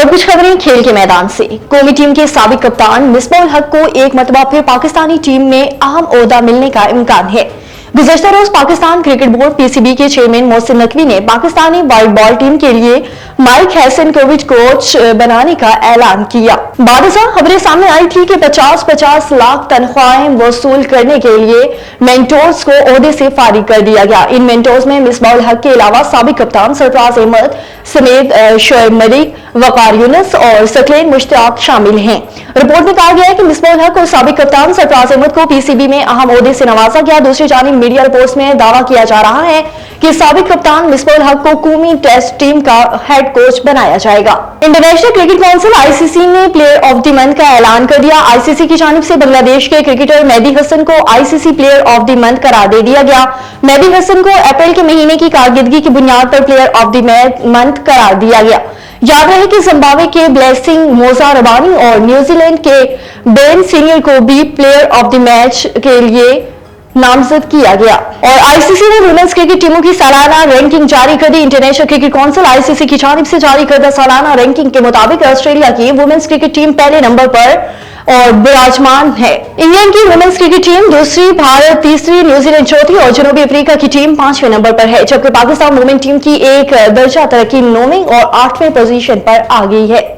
और कुछ खबरें खेल के मैदान से। कौमी टीम के साबिक कप्तान मिसबाह उल हक को एक मरतबा फिर पाकिस्तानी टीम में अहम ओहदा मिलने का इम्कान है। गुज़श्ता रोज पाकिस्तान क्रिकेट बोर्ड पीसीबी के चेयरमैन मोहसिन नकवी ने पाकिस्तानी वाइट बॉल टीम के लिए माइक हैसन को कोच बनाने का ऐलान किया। बादशाह खबरें सामने आई थी कि 50-50 लाख तनख्वाहें वसूल करने के लिए मेंटोर्स को ओहदे से फारिग कर दिया गया। इन मेंटोर्स में मिसबाह उल हक के अलावा साबिक कप्तान सरफराज अहमद समेत शोएब मलिक, वकार यूनुस और सकलेन मुश्ताक शामिल हैं। रिपोर्ट में कहा गया है कि मिसबाह उल हक और साबिक कप्तान सरफराज अहमद को पीसीबी में अहम ओहदे से नवाजा गया। दूसरी जानिब मीडिया रिपोर्ट्स में दावा किया जा रहा है कि साबिक कप्तान मिसबाह उल हक को कौमी टेस्ट टीम का हेड कोच बनाया जाएगा। इंटरनेशनल क्रिकेट काउंसिल आईसीसी ने प्लेयर ऑफ द मंथ का ऐलान कर दिया। आईसीसी की जानिब से बांग्लादेश के क्रिकेटर मेहदी हसन को ICC player of the month करार दे दिया गया। मेहदी हसन को अप्रैल के महीने की कारकर्दगी की बुनियाद पर प्लेयर ऑफ द मंथ करार दिया गया। याद रहे कि जिम्बाब्वे के ब्लेसिंग मोजा रबानी और न्यूजीलैंड के बेन सीनियर को भी प्लेयर ऑफ द मैच के लिए नामजद किया गया। और आईसीसी ने वुमेन्स क्रिकेट टीमों की सालाना रैंकिंग जारी कर दी। इंटरनेशनल क्रिकेट काउंसिल आईसीसी की जानिब से जारी करदा सालाना रैंकिंग के मुताबिक ऑस्ट्रेलिया की वुमेन्स क्रिकेट टीम पहले नंबर पर और विराजमान है। इंग्लैंड की वुमेन्स क्रिकेट टीम दूसरी, भारत तीसरी, न्यूजीलैंड चौथी और जनूबी अफ्रीका की टीम 5वें नंबर पर है, जबकि पाकिस्तान वुमेन टीम की एक दर्जा तरक्की 9वीं और 8वें पोजीशन पर आ गई है।